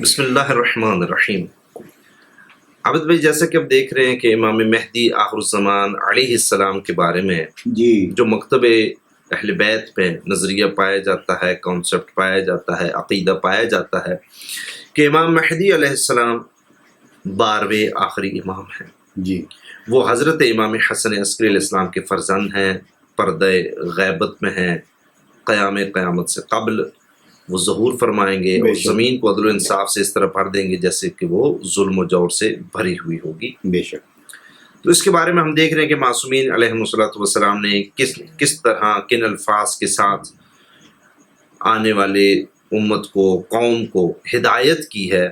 بسم اللہ الرحمن الرحیم۔ عابد بھائی، جیسا کہ آپ دیکھ رہے ہیں کہ امام مہدی آخر الزمان علیہ السلام کے بارے میں جو مکتب اہل بیت میں نظریہ پایا جاتا ہے، کانسیپٹ پایا جاتا ہے، عقیدہ پایا جاتا ہے کہ امام مہدی علیہ السلام 12ویں آخری امام ہیں۔ وہ حضرت امام حسن عسکری علیہ السلام کے فرزند ہیں، پردہ غیبت میں ہیں، قیامت سے قبل وہ ظہور فرمائیں گے اور زمین کو عدل و انصاف سے اس طرح بھر دیں گے جیسے کہ وہ ظلم و جور سے بھری ہوئی ہوگی۔ بے شک۔ تو اس کے بارے میں ہم دیکھ رہے ہیں کہ معصومین علیہم الصلوۃ والسلام نے کس طرح کن الفاظ کے ساتھ آنے والے امت کو، قوم کو ہدایت کی ہے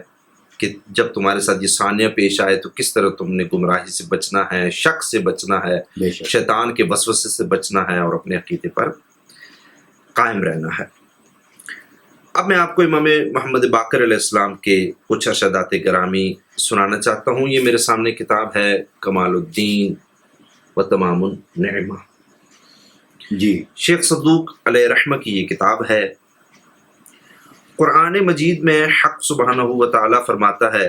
کہ جب تمہارے ساتھ یہ ثانیہ پیش آئے تو کس طرح تم نے گمراہی سے بچنا ہے، شک سے بچنا ہے، شیطان کے وسوسے سے بچنا ہے اور اپنے عقیدے پر قائم رہنا ہے۔ اب میں آپ کو امام محمد باقر علیہ السلام کے کچھ ارشادات گرامی سنانا چاہتا ہوں۔ یہ میرے سامنے کتاب ہے کمال الدین و تمام النعمہ، شیخ صدوق علیہ رحمہ کی یہ کتاب ہے۔ قرآن مجید میں حق سبحانہ و تعالی فرماتا ہے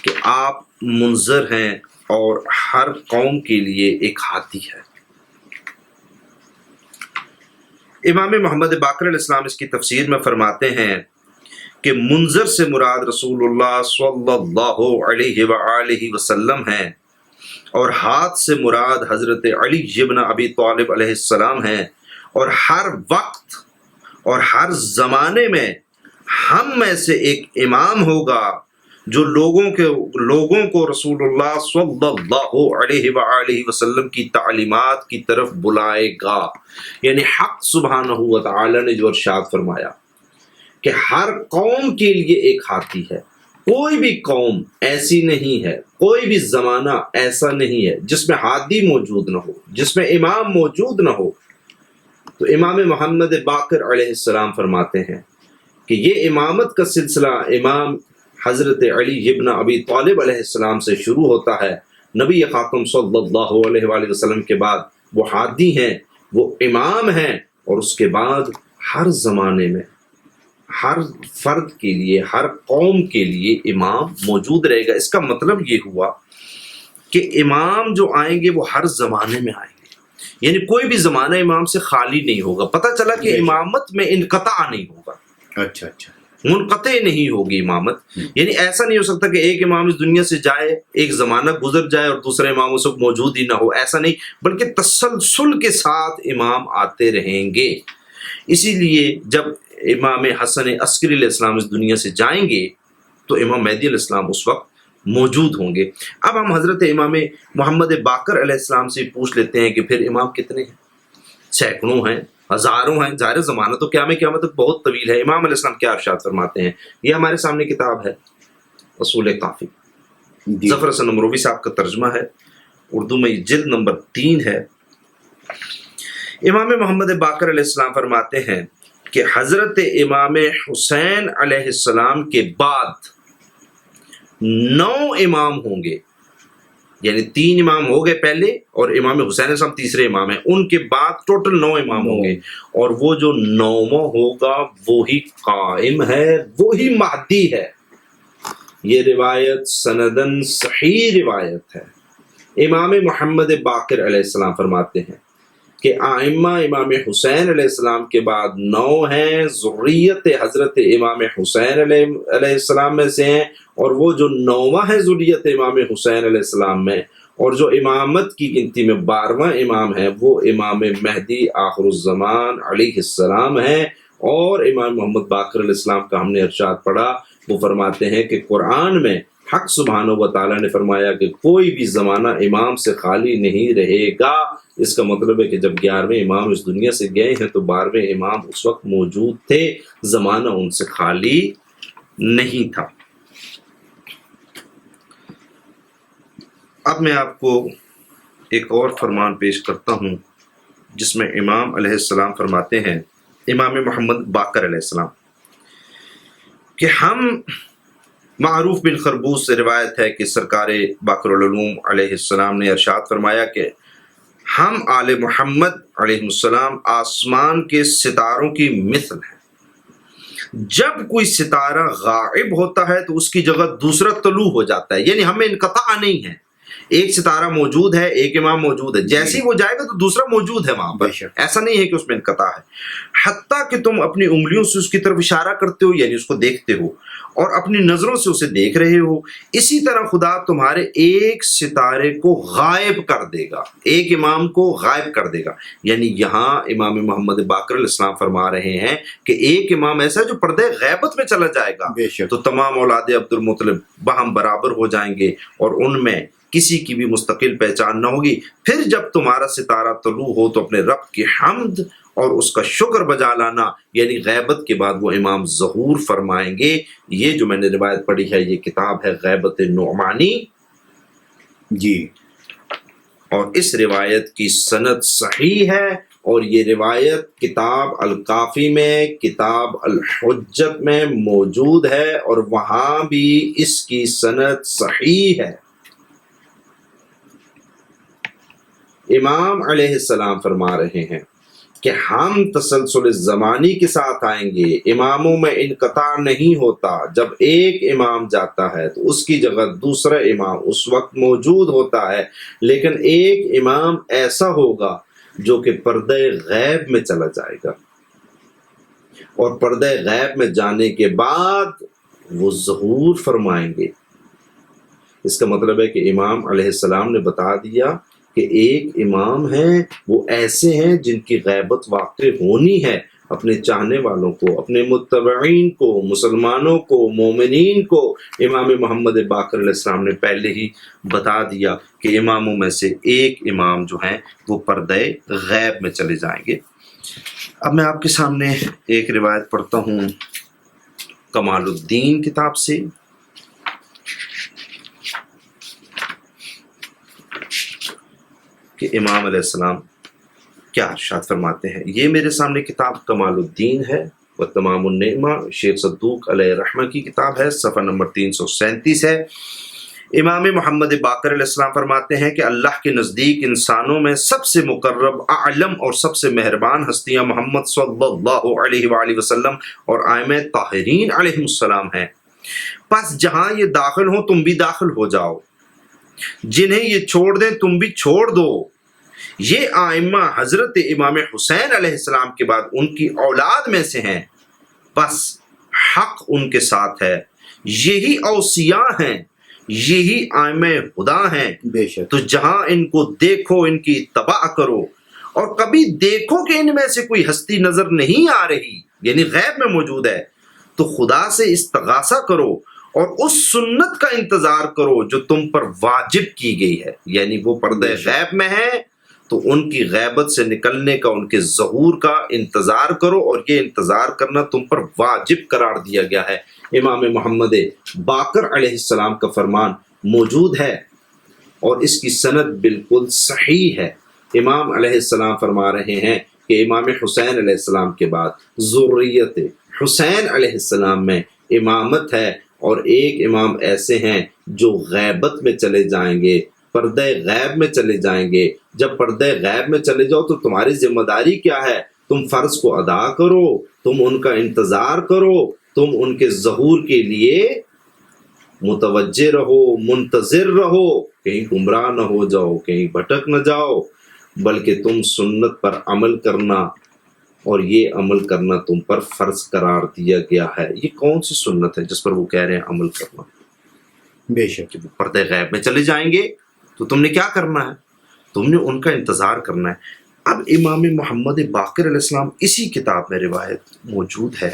کہ آپ منذر ہیں اور ہر قوم کے لیے ایک ہادی ہے۔ امام محمد باقر علیہ السلام اس کی تفسیر میں فرماتے ہیں کہ منذر سے مراد رسول اللہ صلی اللہ علیہ وآلہ وسلم ہیں اور ہاتھ سے مراد حضرت علی ابن ابی طالب علیہ السلام ہیں، اور ہر وقت اور ہر زمانے میں ہم میں سے ایک امام ہوگا جو لوگوں کو رسول اللہ صلی اللہ علیہ وآلہ وسلم کی تعلیمات کی طرف بلائے گا۔ یعنی حق سبحانہ و تعالی نے جو ارشاد فرمایا کہ ہر قوم کے لیے ایک ہادی ہے، کوئی بھی قوم ایسی نہیں ہے، کوئی بھی زمانہ ایسا نہیں ہے جس میں ہادی موجود نہ ہو، جس میں امام موجود نہ ہو۔ تو امام محمد باقر علیہ السلام فرماتے ہیں کہ یہ امامت کا سلسلہ امام حضرت علی ابن ابی طالب علیہ السلام سے شروع ہوتا ہے۔ نبی خاتم صلی اللہ علیہ وآلہ وسلم کے بعد وہ ہادی ہیں، وہ امام ہیں، اور اس کے بعد ہر زمانے میں ہر فرد کے لیے، ہر قوم کے لیے امام موجود رہے گا۔ اس کا مطلب یہ ہوا کہ امام جو آئیں گے وہ ہر زمانے میں آئیں گے، یعنی کوئی بھی زمانہ امام سے خالی نہیں ہوگا۔ پتہ چلا کہ امامت میں انقطاع نہیں ہوگا، اچھا منقطع نہیں ہوگی امامت۔ یعنی ایسا نہیں ہو سکتا کہ ایک امام اس دنیا سے جائے، ایک زمانہ گزر جائے اور دوسرے امام اس وقت موجود ہی نہ ہو، ایسا نہیں، بلکہ تسلسل کے ساتھ امام آتے رہیں گے۔ اسی لیے جب امام حسن عسکری علیہ السلام اس دنیا سے جائیں گے تو امام مہدی علیہ السلام اس وقت موجود ہوں گے۔ اب ہم حضرت امام محمد باقر علیہ السلام سے پوچھ لیتے ہیں کہ پھر امام کتنے ہیں؟ سینکڑوں ہیں، ہزاروں ہیں؟ ظاہر زمانہ تو قیامت تک بہت طویل ہے۔ امام علیہ السلام کیا ارشاد فرماتے ہیں؟ یہ ہمارے سامنے کتاب ہے اصول کافی، ظفر حسن امروی صاحب کا ترجمہ ہے، اردو میں جلد نمبر 3 ہے۔ امام محمد باقر علیہ السلام فرماتے ہیں کہ حضرت امام حسین علیہ السلام کے بعد 9 امام ہوں گے، یعنی 3 امام ہو گئے پہلے اور امام حسین علیہ السلام تیسرے امام ہیں، ان کے بعد ٹوٹل 9 امام ہوں گے، اور وہ جو 9واں ہوگا وہی قائم ہے، وہی مہدی ہے۔ یہ روایت سندن صحیح روایت ہے۔ امام محمد باقر علیہ السلام فرماتے ہیں کہ ائمہ امام حسین علیہ السلام کے بعد 9 ہیں، ذریت حضرت امام حسین علیہ السلام میں سے ہیں، اور وہ جو 9واں ہے ذریت امام حسین علیہ السلام میں، اور جو امامت کی گنتی میں 12واں امام ہے وہ امام مہدی آخر الزمان علیہ السلام ہیں۔ اور امام محمد باقر علیہ السلام کا ہم نے ارشاد پڑھا، وہ فرماتے ہیں کہ قرآن میں حق سبحانہ و تعالیٰ نے فرمایا کہ کوئی بھی زمانہ امام سے خالی نہیں رہے گا۔ اس کا مطلب ہے کہ جب 11ویں امام اس دنیا سے گئے ہیں تو 12ویں امام اس وقت موجود تھے، زمانہ ان سے خالی نہیں تھا۔ اب میں آپ کو ایک اور فرمان پیش کرتا ہوں جس میں امام علیہ السلام فرماتے ہیں، امام محمد باقر علیہ السلام، کہ ہم معروف بن خربوز سے روایت ہے کہ سرکار باقر العلوم علیہ السلام نے ارشاد فرمایا کہ ہم آل محمد علیہ السلام آسمان کے ستاروں کی مثل ہیں، جب کوئی ستارہ غائب ہوتا ہے تو اس کی جگہ دوسرا طلوع ہو جاتا ہے، یعنی ہمیں انقطاع نہیں ہے، ایک ستارہ موجود ہے، ایک امام موجود ہے، جیسے ہی وہ جائے گا تو دوسرا موجود ہے وہاں پر، ایسا نہیں ہے کہ اس میں انقطاع ہے، حتیٰ کہ تم اپنی انگلیوں سے اس کی طرف اشارہ کرتے ہو، یعنی اس کو دیکھتے ہو اور اپنی نظروں سے اسے دیکھ رہے ہو، اسی طرح خدا تمہارے ایک ستارے کو غائب کر دے گا، ایک امام کو غائب کر دے گا۔ یعنی یہاں امام محمد باقر علیہ السلام فرما رہے ہیں کہ ایک امام ایسا ہے جو پردے غیبت میں چلا جائے گا تو تمام اولاد عبد المطلب باہم برابر ہو جائیں گے اور ان میں کسی کی بھی مستقل پہچان نہ ہوگی۔ پھر جب تمہارا ستارہ طلوع ہو تو اپنے رب کی حمد اور اس کا شکر بجا لانا، یعنی غیبت کے بعد وہ امام ظہور فرمائیں گے۔ یہ جو میں نے روایت پڑھی ہے یہ کتاب ہے غیبت نعمانی جی، اور اس روایت کی سند صحیح ہے، اور یہ روایت کتاب الکافی میں، کتاب الحجت میں موجود ہے، اور وہاں بھی اس کی سند صحیح ہے۔ امام علیہ السلام فرما رہے ہیں کہ ہم تسلسل زمانی کے ساتھ آئیں گے، اماموں میں انقطاع نہیں ہوتا، جب ایک امام جاتا ہے تو اس کی جگہ دوسرا امام اس وقت موجود ہوتا ہے، لیکن ایک امام ایسا ہوگا جو کہ پردہ غیب میں چلا جائے گا، اور پردہ غیب میں جانے کے بعد وہ ظہور فرمائیں گے۔ اس کا مطلب ہے کہ امام علیہ السلام نے بتا دیا کہ ایک امام ہیں، وہ ایسے ہیں جن کی غیبت واقع ہونی ہے، اپنے چاہنے والوں کو، اپنے متبعین کو، مسلمانوں کو، مومنین کو۔ امام محمد باقر علیہ السلام نے پہلے ہی بتا دیا کہ اماموں میں سے ایک امام جو ہیں وہ پردہ غیب میں چلے جائیں گے۔ اب میں آپ کے سامنے ایک روایت پڑھتا ہوں کمال الدین کتاب سے۔ کہ امام علیہ السلام کیا ارشاد فرماتے ہیں۔ یہ میرے سامنے کتاب کمال الدین ہے و تمام النعمہ، شیخ صدوق علیہ رحمہ کی کتاب ہے، صفحہ نمبر 337 ہے۔ امام محمد باقر علیہ السلام فرماتے ہیں کہ اللہ کے نزدیک انسانوں میں سب سے مقرب، اعلم اور سب سے مہربان ہستیاں محمد صلی اللہ علیہ وآلہ وسلم اور ائمہ طاہرین علیہ السلام ہیں۔ پس جہاں یہ داخل ہوں تم بھی داخل ہو جاؤ، جنہیں یہ چھوڑ دیں تم بھی چھوڑ دو۔ یہ ائمہ حضرت امام حسین علیہ السلام کے بعد ان کی اولاد میں سے ہیں، بس حق ان کے ساتھ ہے، یہی اوصیاء ہیں، یہی ائمہ ہدا ہیں۔ بے شک۔ تو جہاں ان کو دیکھو ان کی اتباع کرو، اور کبھی دیکھو کہ ان میں سے کوئی ہستی نظر نہیں آ رہی، یعنی غیب میں موجود ہے، تو خدا سے استغاثہ کرو اور اس سنت کا انتظار کرو جو تم پر واجب کی گئی ہے، یعنی وہ پردہ غیب میں ہے تو ان کی غیبت سے نکلنے کا، ان کے ظہور کا انتظار کرو، اور یہ انتظار کرنا تم پر واجب قرار دیا گیا ہے۔ امام محمد باقر علیہ السلام کا فرمان موجود ہے اور اس کی سند بالکل صحیح ہے۔ امام علیہ السلام فرما رہے ہیں کہ امام حسین علیہ السلام کے بعد ذریت حسین علیہ السلام میں امامت ہے، اور ایک امام ایسے ہیں جو غیبت میں چلے جائیں گے، پردہ غیب میں چلے جائیں گے۔ جب پردہ غیب میں چلے جاؤ تو تمہاری ذمہ داری کیا ہے؟ تم فرض کو ادا کرو، تم ان کا انتظار کرو، تم ان کے ظہور کے لیے متوجہ رہو، منتظر رہو، کہیں گمراہ نہ ہو جاؤ، کہیں بھٹک نہ جاؤ، بلکہ تم سنت پر عمل کرنا، اور یہ عمل کرنا تم پر فرض قرار دیا گیا ہے۔ یہ کون سی سنت ہے جس پر وہ کہہ رہے ہیں عمل کرنا؟ بے شک۔ کہ وہ پردہ غیب میں چلے جائیں گے تو تم نے کیا کرنا ہے؟ تم نے ان کا انتظار کرنا ہے۔ اب امام محمد باقر علیہ السلام اسی کتاب میں روایت موجود ہے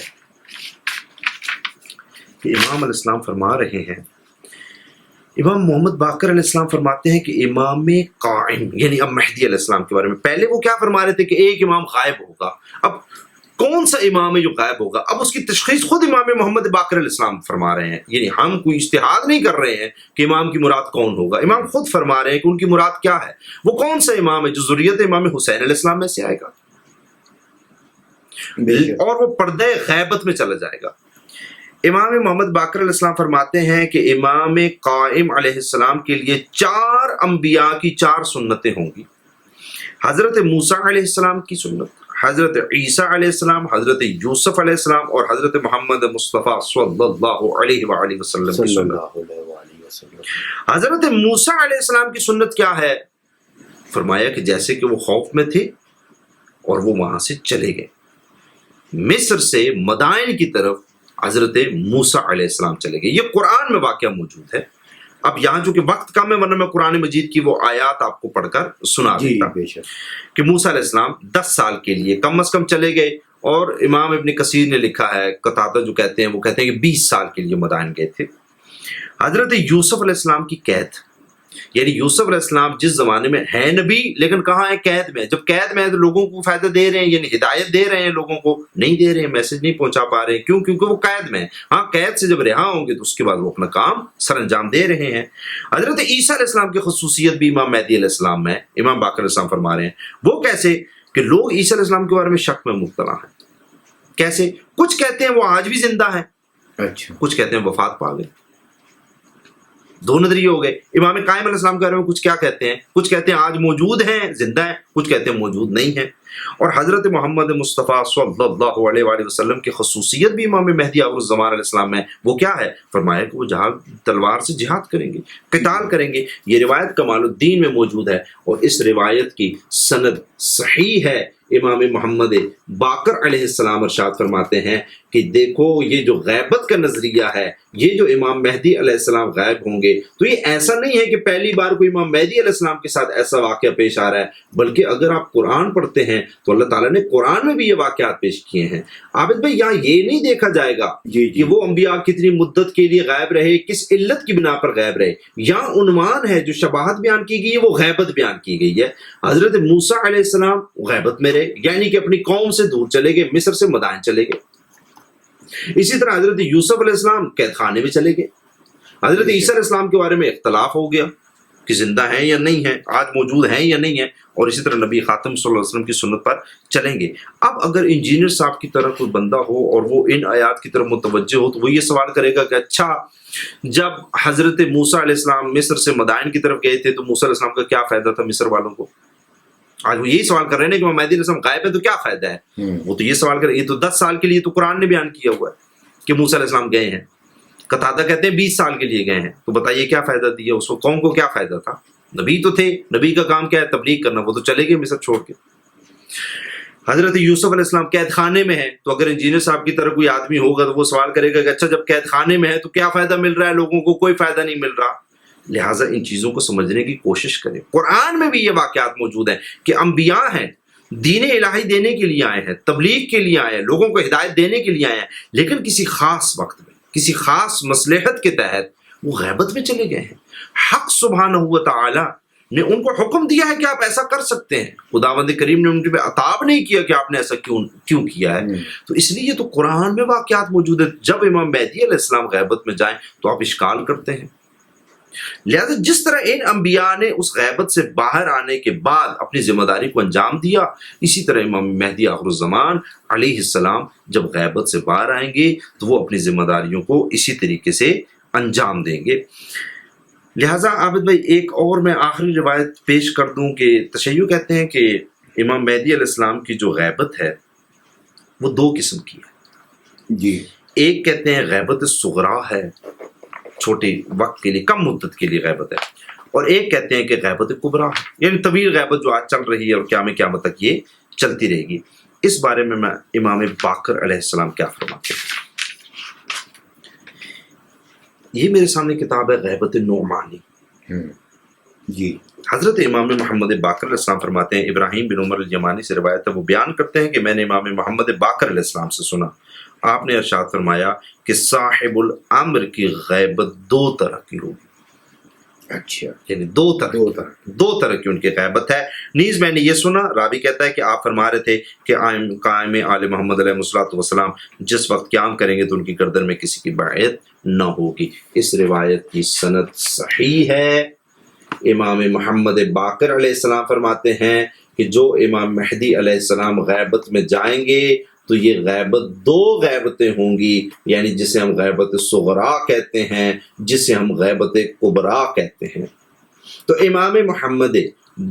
کہ امام علیہ السلام فرما رہے ہیں، امام محمد باقر علیہ السلام فرماتے ہیں کہ امام قائم، یعنی اب مہدی علیہ السلام کے بارے میں، پہلے وہ کیا فرما رہے تھے کہ ایک امام غائب ہوگا، اب کون سا امام ہے جو غائب ہوگا؟ اب اس کی تشخیص خود امام محمد باقر علیہ السلام فرما رہے ہیں، یعنی ہم کوئی اجتہاد نہیں کر رہے ہیں کہ امام کی مراد کون ہوگا، امام خود فرما رہے ہیں کہ ان کی مراد کیا ہے، وہ کون سا امام ہے جو ذریت امام حسین علیہ السلام میں سے آئے گا اور وہ پردہ غیبت میں چلا جائے گا۔ امام محمد باقر علیہ السلام فرماتے ہیں کہ امام قائم علیہ السلام کے لیے 4 انبیاء کی 4 سنتیں ہوں گی۔ حضرت موسیٰ علیہ السلام کی سنت، حضرت عیسیٰ علیہ السلام، حضرت یوسف علیہ السلام اور حضرت محمد مصطفیٰ صلی اللہ علیہ وآلہ وسلم کی صلی سنت۔ اللہ علیہ وآلہ وسلم۔ حضرت موسیٰ علیہ السلام کی سنت کیا ہے؟ فرمایا کہ جیسے کہ وہ خوف میں تھے اور وہ وہاں سے چلے گئے، مصر سے مدائن کی طرف حضرت موسیٰ علیہ السلام چلے گئے۔ یہ قرآن میں واقعہ موجود ہے۔ اب یہاں چونکہ وقت کم ہے، ورنہ میں قرآن مجید کی وہ آیات آپ کو پڑھ کر سنا جی دیتا بے شک۔ کہ موسیٰ علیہ السلام 10 سال کے لیے کم از کم چلے گئے، اور امام ابن کثیر نے لکھا ہے، قتادہ جو کہتے ہیں وہ کہتے ہیں کہ 20 سال کے لیے مدائن گئے تھے۔ حضرت یوسف علیہ السلام کی قید، یعنی یوسف علیہ السلام جس زمانے میں ہے نبی لیکن کہاں ہے؟ قید میں۔ جب قید میں ہے تو لوگوں کو فائدہ دے رہے ہیں، یعنی ہدایت دے رہے ہیں، لوگوں کو نہیں دے رہے ہیں، میسج نہیں پہنچا پا رہے ہیں۔ کیوں؟ کیونکہ وہ قید میں ہیں۔ ہاں، قید سے جب رہا ہوں گے تو اس کے بعد وہ اپنا کام سر انجام دے رہے ہیں۔ حضرت عیسیٰ علیہ السلام کی خصوصیت بھی امام مہدی علیہ السلام میں، امام باقر علیہ السلام فرما رہے ہیں۔ وہ کیسے کہ لوگ عیسیٰ علیہ السلام کے بارے میں شک میں مبتلا ہیں۔ کیسے؟ کچھ کہتے ہیں وہ آج بھی زندہ ہیں، اچھا، کچھ کہتے ہیں وفات پا گئے۔ دو نظریے ہو گئے۔ امام قائم علیہ السلام کے بارے میں کچھ کیا کہتے ہیں؟ کچھ کہتے ہیں آج موجود ہیں، زندہ ہیں، کچھ کہتے ہیں موجود نہیں ہیں۔ اور حضرت محمد مصطفیٰ صلی اللہ علیہ وآلہ وسلم کی خصوصیت بھی امام مہدی آخر الزمان علیہ السلام میں، وہ کیا ہے؟ فرمایا کہ وہ تلوار سے جہاد کریں گے، قتال کریں گے۔ یہ روایت کمال الدین میں موجود ہے، اور اس روایت کی سند صحیح ہے۔ امام محمد باقر علیہ السلام ارشاد فرماتے ہیں کہ دیکھو، یہ جو غیبت کا نظریہ ہے، یہ جو امام مہدی علیہ السلام غائب ہوں گے، تو یہ ایسا نہیں ہے کہ پہلی بار کوئی امام مہدی علیہ السلام کے ساتھ ایسا واقعہ پیش آ رہا ہے، بلکہ اگر آپ قرآن پڑھتے ہیں تو اللہ تعالیٰ نے قرآن میں بھی یہ واقعات پیش کیے ہیں۔ عابد بھائی، یہاں یہ نہیں دیکھا جائے گا جی کہ وہ انبیاء کتنی مدت کے لیے غائب رہے، کس علت کی بنا پر غائب رہے۔ یہاں عنوان ہے، جو شباہت بیان کی گئی ہے وہ غیبت بیان کی گئی ہے۔ حضرت موسیٰ علیہ السلام غیبت میں رہے، یعنی کہ اپنی قوم سے دور چلے گئے، مصر سے مدائن چلے گئے۔ اسی طرح حضرت یوسف علیہ السلام قید خانے میں چلے گئے۔ حضرت عیسیٰ علیہ السلام کے بارے میں اختلاف ہو گیا کہ زندہ ہیں یا نہیں ہیں، آج موجود ہیں یا نہیں ہیں، اور اسی طرح نبی خاتم صلی اللہ علیہ وسلم کی سنت پر چلیں گے۔ اب اگر انجینئر صاحب کی طرح کوئی بندہ ہو اور وہ ان آیات کی طرف متوجہ ہو، تو وہ یہ سوال کرے گا کہ اچھا، جب حضرت موسیٰ علیہ السلام مصر سے مدائن کی طرف گئے تھے تو موسیٰ علیہ السلام کا کیا فائدہ تھا مصر والوں کو؟ آج وہ یہی سوال کر رہے ہیں کہ مہدی علیہ السلام غائب ہے تو کیا فائدہ ہے؟ وہ تو یہ سوال کر رہے ہیں، یہ تو 10 سال کے لیے تو قرآن نے بیان کیا ہوا ہے کہ موسیٰ علیہ السلام گئے ہیں۔ قتادہ کہتے ہیں 20 سال کے لیے گئے ہیں، تو بتائیے کیا فائدہ دیا اس کو؟ قوم کو کیا فائدہ تھا؟ نبی تو تھے، نبی کا کام کیا ہے؟ تبلیغ کرنا۔ وہ تو چلے گئے مصر چھوڑ کے۔ حضرت یوسف علیہ السلام قید خانے میں ہے، تو اگر انجینئر صاحب کی طرح کوئی آدمی ہوگا تو وہ سوال کرے گا کہ اچھا، جب قید خانے میں ہے تو کیا فائدہ مل رہا ہے لوگوں کو؟ کوئی فائدہ نہیں مل رہا۔ لہٰذا ان چیزوں کو سمجھنے کی کوشش کریں۔ قرآن میں بھی یہ واقعات موجود ہیں کہ انبیاء ہیں، دین الہی دینے کے لیے آئے ہیں، تبلیغ کے لیے آئے ہیں، لوگوں کو ہدایت دینے کے لیے آئے ہیں، لیکن کسی خاص وقت میں، کسی خاص مصلحت کے تحت وہ غیبت میں چلے گئے ہیں۔ حق سبحانہ و تعالی نے ان کو حکم دیا ہے کہ آپ ایسا کر سکتے ہیں، خداوند کریم نے ان پہ عتاب نہیں کیا کہ آپ نے ایسا کیوں کیا ہے۔ تو اس لیے تو قرآن میں واقعات موجود ہیں۔ جب امام مہدی علیہ السلام غیبت میں جائیں تو آپ اشکال کرتے ہیں۔ لہذا جس طرح ان انبیاء نے اس غیبت سے باہر آنے کے بعد اپنی ذمہ داری کو انجام دیا، اسی طرح امام مہدی آخر الزمان علیہ السلام جب غیبت سے باہر آئیں گے تو وہ اپنی ذمہ داریوں کو اسی طریقے سے انجام دیں گے۔ لہٰذا عابد بھائی، ایک اور میں آخری روایت پیش کر دوں کہ تشیع کہتے ہیں کہ امام مہدی علیہ السلام کی جو غیبت ہے وہ 2 قسم کی ہے۔ جی، ایک کہتے ہیں غیبت صغریٰ ہے، چھوٹے وقت کے لیے، کم مدت کے لیے غیبت ہے، اور ایک کہتے ہیں کہ غیبت کبریٰ ہے، یعنی طویل غیبت جو آج چل رہی ہے اور قیامت تک یہ چلتی رہے گی۔ اس بارے میں امام باقر علیہ السلام کیا فرماتے ہیں؟ یہ میرے سامنے کتاب ہے غیبت نعمانی۔ جی، حضرت امام محمد باقر علیہ السلام فرماتے ہیں، ابراہیم بن عمر الیمانی سے روایت ہے، وہ بیان کرتے ہیں کہ میں نے امام محمد باقر علیہ السلام سے سنا، آپ نے ارشاد فرمایا کہ صاحب الامر کی غیبت 2 طرح کی ہوگی۔ اچھا، یعنی 2 طرح کی ان کی غیبت ہے۔ نیز میں نے یہ سنا، راوی کہتا ہے کہ آپ فرما رہے تھے کہ قائم آل محمد علیہ الصلوۃ والسلام جس وقت قیام کریں گے تو ان کی گردن میں کسی کی بیعت نہ ہوگی۔ اس روایت کی سند صحیح ہے۔ امام محمد باقر علیہ السلام فرماتے ہیں کہ جو امام مہدی علیہ السلام غیبت میں جائیں گے تو یہ غیبت 2 غیبتیں ہوں گی، یعنی جسے ہم غیبت صغریٰ کہتے ہیں، جسے ہم غیبت کبریٰ کہتے ہیں۔ تو امام محمد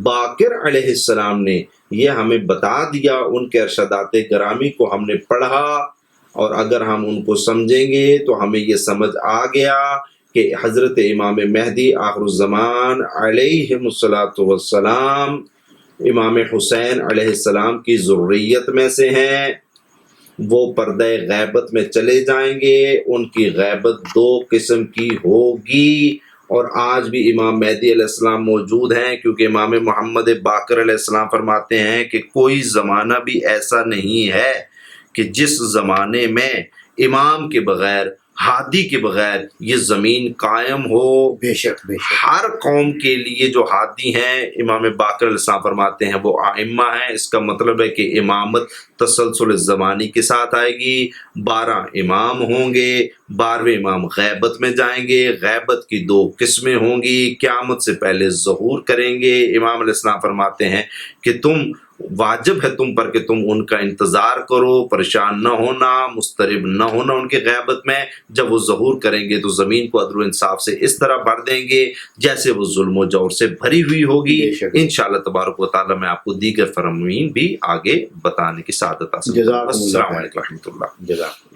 باقر علیہ السلام نے یہ ہمیں بتا دیا، ان کے ارشادات گرامی کو ہم نے پڑھا، اور اگر ہم ان کو سمجھیں گے تو ہمیں یہ سمجھ آ گیا کہ حضرت امام مہدی آخر الزمان علیہ الصلاۃ والسلام امام حسین علیہ السلام کی ذریت میں سے ہیں۔ وہ پردہ غیبت میں چلے جائیں گے، ان کی غیبت دو قسم کی ہوگی، اور آج بھی امام مہدی علیہ السلام موجود ہیں، کیونکہ امام محمد باقر علیہ السلام فرماتے ہیں کہ کوئی زمانہ بھی ایسا نہیں ہے کہ جس زمانے میں امام کے بغیر، ہادی کے بغیر یہ زمین قائم ہو۔ بے شک بے شک۔ ہر قوم کے لیے جو ہادی ہیں، امام باقر علیہ السلام فرماتے ہیں وہ ائمہ ہیں۔ اس کا مطلب ہے کہ امامت تسلسل زمانی کے ساتھ آئے گی، 12 امام ہوں گے، 12ویں امام غیبت میں جائیں گے، غیبت کی 2 قسمیں ہوں گی، قیامت سے پہلے ظہور کریں گے۔ امام علیہ السلام فرماتے ہیں کہ واجب ہے تم پر کہ تم ان کا انتظار کرو، پریشان نہ ہونا، مضطرب نہ ہونا ان کے غیبت میں۔ جب وہ ظہور کریں گے تو زمین کو عدل و انصاف سے اس طرح بھر دیں گے جیسے وہ ظلم و جور سے بھری ہوئی ہوگی۔ بے شک۔ انشاءاللہ تبارک و تعالی میں آپ کو دیگر فرامین بھی آگے بتانے کی سعادت حاصل کروں۔ جزاکم اللہ السلام خیر۔ علیکم و رحمۃ اللہ۔ جزاک